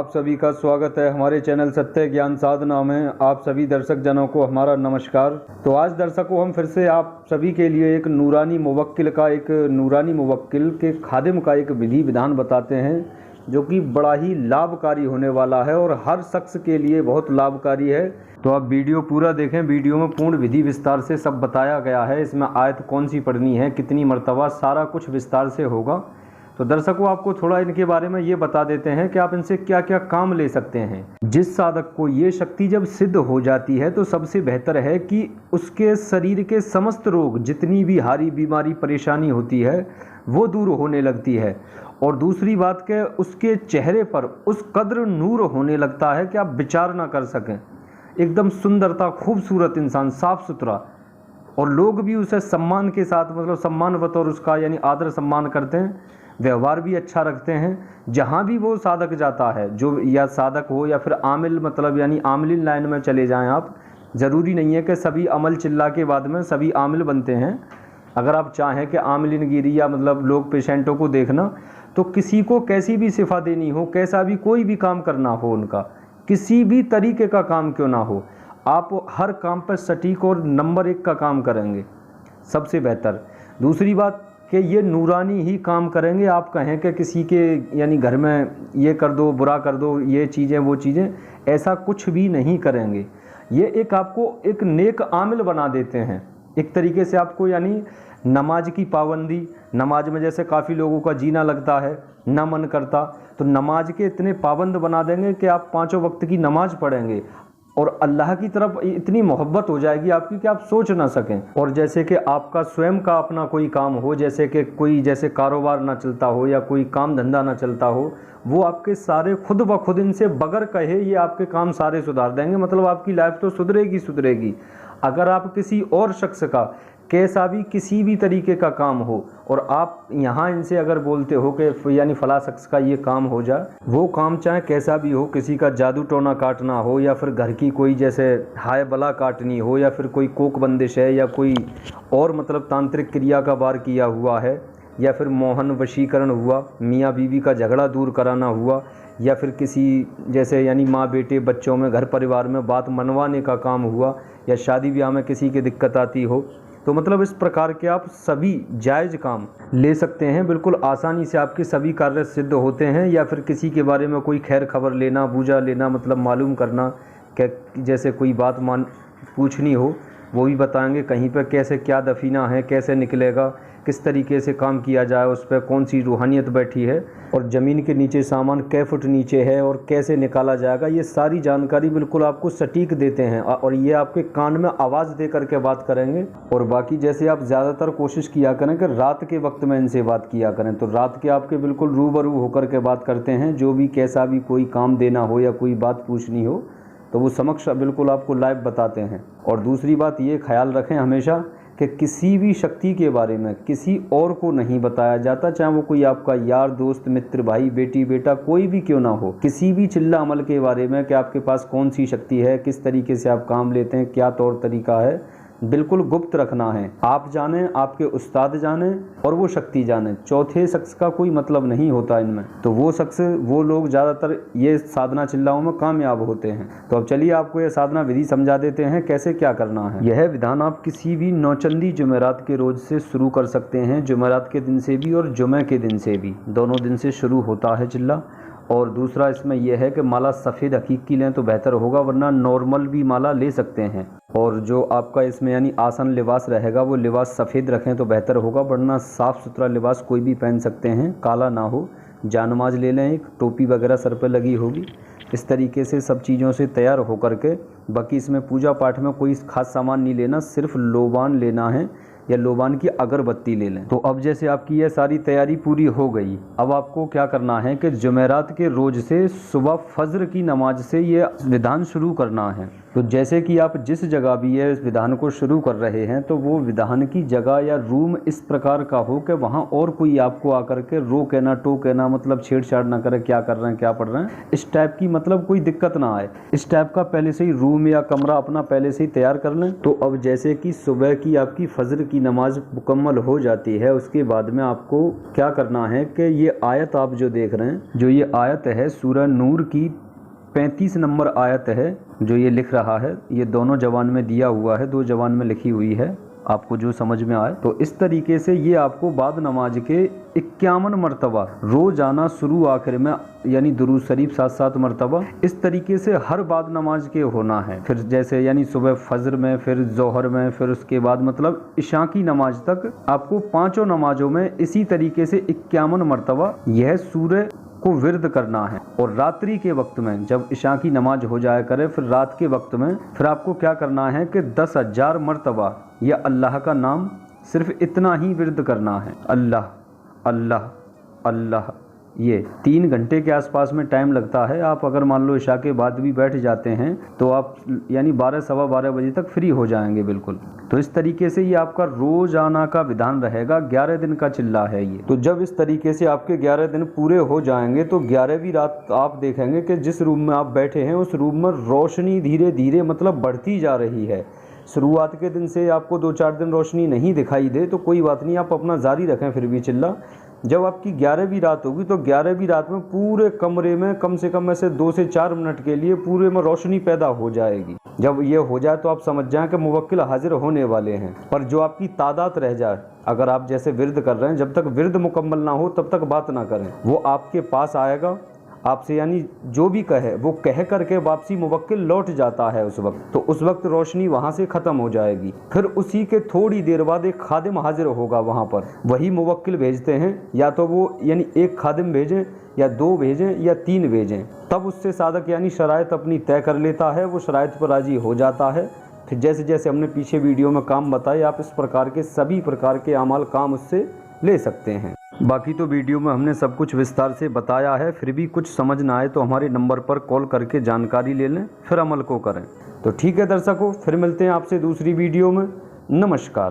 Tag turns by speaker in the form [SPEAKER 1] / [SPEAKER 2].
[SPEAKER 1] आप सभी का स्वागत है हमारे चैनल सत्य ज्ञान साधना में। आप सभी दर्शक जनों को हमारा नमस्कार। तो आज दर्शकों हम फिर से आप सभी के लिए एक नूरानी मुवक्किल के खादिम का एक विधि विधान बताते हैं जो कि बड़ा ही लाभकारी होने वाला है और हर शख्स के लिए बहुत लाभकारी है। तो आप वीडियो पूरा देखें। वीडियो में पूर्ण विधि विस्तार से सब बताया गया है। इसमें आयत कौन सी पढ़नी है, कितनी मर्तबा, सारा कुछ विस्तार से होगा। तो दर्शकों आपको थोड़ा इनके बारे में ये बता देते हैं कि आप इनसे क्या क्या काम ले सकते हैं। जिस साधक को ये शक्ति जब सिद्ध हो जाती है तो सबसे बेहतर है कि उसके शरीर के समस्त रोग, जितनी भी हारी बीमारी परेशानी होती है वो दूर होने लगती है। और दूसरी बात कि उसके चेहरे पर उस कद्र नूर होने लगता है कि आप विचार ना कर सकें। एकदम सुंदरता, खूबसूरत इंसान, साफ सुथरा, और लोग भी उसे सम्मान के साथ, मतलब सम्मान बतौर उसका यानी आदर सम्मान करते हैं। व्यवहार भी अच्छा रखते हैं। जहाँ भी वो साधक जाता है, जो या साधक हो या फिर आमिल, मतलब यानी आमिलिन लाइन में चले जाएं आप। ज़रूरी नहीं है कि सभी अमल चिल्ला के बाद में सभी आमिल बनते हैं। अगर आप चाहें कि आमिलिन गिरी या मतलब लोग पेशेंटों को देखना, तो किसी को कैसी भी सिफा देनी हो, कैसा भी कोई भी काम करना हो, उनका किसी भी तरीके का काम क्यों ना हो, आप हर काम पर सटीक और नंबर 1 का काम करेंगे, सबसे बेहतर। दूसरी बात कि ये नूरानी ही काम करेंगे। आप कहें कि किसी के यानी घर में ये कर दो, बुरा कर दो, ये चीज़ें वो चीज़ें, ऐसा कुछ भी नहीं करेंगे। ये एक आपको एक नेक आमिल बना देते हैं एक तरीके से आपको। यानी नमाज की पाबंदी, नमाज में जैसे काफ़ी लोगों का जीना लगता है, ना मन करता, तो नमाज के इतने पाबंद बना देंगे कि आप 5 वक्त की नमाज पढ़ेंगे और अल्लाह की तरफ इतनी मोहब्बत हो जाएगी आपकी कि आप सोच ना सकें। और जैसे कि आपका स्वयं का अपना कोई काम हो, जैसे कि कोई जैसे कारोबार ना चलता हो या कोई काम धंधा ना चलता हो, वो आपके सारे खुद ब खुद इनसे बगैर कहे ये आपके काम सारे सुधार देंगे। मतलब आपकी लाइफ तो सुधरेगी। अगर आप किसी और शख्स का कैसा भी किसी भी तरीके का काम हो और आप यहाँ इनसे अगर बोलते हो कि यानी फला शख्स का ये काम हो जाए, वो काम चाहे कैसा भी हो, किसी का जादू टोना काटना हो या फिर घर की कोई जैसे हाय बला काटनी हो या फिर कोई कोक बंदिश है या कोई और मतलब तांत्रिक क्रिया का वार किया हुआ है या फिर मोहन वशीकरण हुआ, मियाँ बीवी का झगड़ा दूर कराना हुआ, या फिर किसी जैसे यानी माँ बेटे बच्चों में घर परिवार में बात मनवाने का काम हुआ, या शादी ब्याह में किसी की दिक्कत आती हो, तो मतलब इस प्रकार के आप सभी जायज़ काम ले सकते हैं। बिल्कुल आसानी से आपके सभी कार्य सिद्ध होते हैं। या फिर किसी के बारे में कोई खैर खबर लेना, बूझा लेना, मतलब मालूम करना, कि जैसे कोई बात पूछनी हो वो भी बताएंगे। कहीं पर कैसे क्या दफीना है, कैसे निकलेगा, किस तरीके से काम किया जाए, उस पर कौन सी रूहानियत बैठी है, और ज़मीन के नीचे सामान कै फुट नीचे है और कैसे निकाला जाएगा, ये सारी जानकारी बिल्कुल आपको सटीक देते हैं। और ये आपके कान में आवाज़ दे करके बात करेंगे। और बाकी जैसे आप ज़्यादातर कोशिश किया करें कि रात के वक्त में इनसे बात किया करें, तो रात के आपके बिल्कुल रूबरू होकर के बात करते हैं। जो भी कैसा भी कोई काम देना हो या कोई बात पूछनी हो तो वो समक्ष बिल्कुल आपको लाइव बताते हैं। और दूसरी बात ये ख्याल रखें हमेशा कि किसी भी शक्ति के बारे में किसी और को नहीं बताया जाता, चाहे वो कोई आपका यार, दोस्त, मित्र, भाई, बेटी, बेटा, कोई भी क्यों ना हो। किसी भी चिल्ला अमल के बारे में कि आपके पास कौन सी शक्ति है, किस तरीके से आप काम लेते हैं, क्या तौर तरीका है, बिल्कुल गुप्त रखना है। आप जानें, आपके उस्ताद जानें और वो शक्ति जानें। चौथे शख्स का कोई मतलब नहीं होता इनमें। तो वो शख्स, वो लोग ज़्यादातर ये साधना चिल्लाओं में कामयाब होते हैं। तो अब चलिए आपको ये साधना विधि समझा देते हैं कैसे क्या करना है। यह विधान आप किसी भी नौचंदी जुमेरात के रोज़ से शुरू कर सकते हैं। जुमेरात के दिन से भी और जुमे के दिन से भी, दोनों दिन से शुरू होता है चिल्ला। और दूसरा इसमें यह है कि माला सफ़ेद हकीकी लें तो बेहतर होगा, वरना नॉर्मल भी माला ले सकते हैं। और जो आपका इसमें यानी आसन लिबास रहेगा वो लिबास सफ़ेद रखें तो बेहतर होगा, वरना साफ़ सुथरा लिबास कोई भी पहन सकते हैं, काला ना हो। जानमाज ले लें, एक टोपी वगैरह सर पे लगी होगी। इस तरीके से सब चीज़ों से तैयार होकर के, बाकी इसमें पूजा पाठ में कोई ख़ास सामान नहीं लेना, सिर्फ लोबान लेना है या लोबान की अगरबत्ती ले लें। तो अब जैसे आपकी यह सारी तैयारी पूरी हो गई, अब आपको क्या करना है कि जुमेरात के रोज़ से सुबह फज्र की नमाज से ये विधान शुरू करना है। तो जैसे कि आप जिस जगह भी ये इस विधान को शुरू कर रहे हैं तो वो विधान की जगह या रूम इस प्रकार का हो कि वहाँ और कोई आपको आकर के रोके ना टोके ना, मतलब छेड़छाड़ ना करे, क्या कर रहे हैं क्या पढ़ रहे हैं, इस टाइप की मतलब कोई दिक्कत ना आए। इस टाइप का पहले से ही रूम या कमरा अपना पहले से ही तैयार कर लें। तो अब जैसे कि सुबह की आपकी फजर की नमाज मुकम्मल हो जाती है, उसके बाद में आपको क्या करना है कि ये आयत आप जो देख रहे हैं, जो ये आयत है सूरह नूर की 35 नंबर आयत है, जो ये लिख रहा है, ये दोनों जबान में दिया हुआ है, 2 जबान में लिखी हुई है, आपको जो समझ में आए। तो इस तरीके से ये आपको बाद नमाज के 51 मरतबा रोजाना शुरू आखिर में, यानी दुरूद शरीफ 7-7 मरतबा इस तरीके से हर बाद नमाज के होना है। फिर जैसे यानी सुबह फजर में, फिर जोहर में, फिर उसके बाद मतलब इशा की नमाज तक आपको 5 नमाजों में इसी तरीके से 51 मरतबा यह सूरह को विर्द करना है। और रात्रि के वक्त में जब इशा की नमाज हो जाया करे, फिर रात के वक्त में फिर आपको क्या करना है कि 10,000 मरतबा यह अल्लाह का नाम सिर्फ इतना ही विर्द करना है, अल्लाह अल्लाह अल्लाह। ये 3 घंटे के आसपास में टाइम लगता है। आप अगर मान लो इशा के बाद भी बैठ जाते हैं तो आप यानी 12-12:15 बजे तक फ्री हो जाएंगे बिल्कुल। तो इस तरीके से ये आपका रोजाना का विधान रहेगा। 11 दिन का चिल्ला है ये। तो जब इस तरीके से आपके 11 दिन पूरे हो जाएंगे तो 11वीं रात आप देखेंगे कि जिस रूम में आप बैठे हैं उस रूम में रोशनी धीरे धीरे मतलब बढ़ती जा रही है। शुरुआत के दिन से आपको 2-4 दिन रोशनी नहीं दिखाई दे तो कोई बात नहीं, आप अपना जारी रखें फिर भी चिल्ला। जब आपकी 11वीं रात होगी तो 11वीं रात में पूरे कमरे में कम से कम ऐसे 2 से 4 मिनट के लिए पूरे में रोशनी पैदा हो जाएगी। जब ये हो जाए तो आप समझ जाएं कि मुवक्किल हाजिर होने वाले हैं। पर जो आपकी तादाद रह जाए, अगर आप जैसे विर्द कर रहे हैं, जब तक विर्द मुकम्मल ना हो तब तक बात ना करें। वो आपके पास आएगा आपसे, यानी जो भी कहे वो कह करके वापसी मुवक्किल लौट जाता है उस वक्त, तो उस वक्त रोशनी वहाँ से ख़त्म हो जाएगी। फिर उसी के थोड़ी देर बाद एक खादिम हाजिर होगा वहाँ पर, वही मुवक्किल भेजते हैं, या तो वो यानी एक खादिम भेजें या 2 भेजें या 3 भेजें। तब उससे सादक यानी शराइत अपनी तय कर लेता है, वो शराइत पर राजी हो जाता है। फिर जैसे जैसे हमने पीछे वीडियो में काम बताए, आप इस प्रकार के सभी प्रकार के अमाल काम उससे ले सकते हैं। बाकी तो वीडियो में हमने सब कुछ विस्तार से बताया है। फिर भी कुछ समझ ना आए तो हमारे नंबर पर कॉल करके जानकारी ले लें, फिर अमल को करें। तो ठीक है दर्शकों, फिर मिलते हैं आपसे दूसरी वीडियो में। नमस्कार।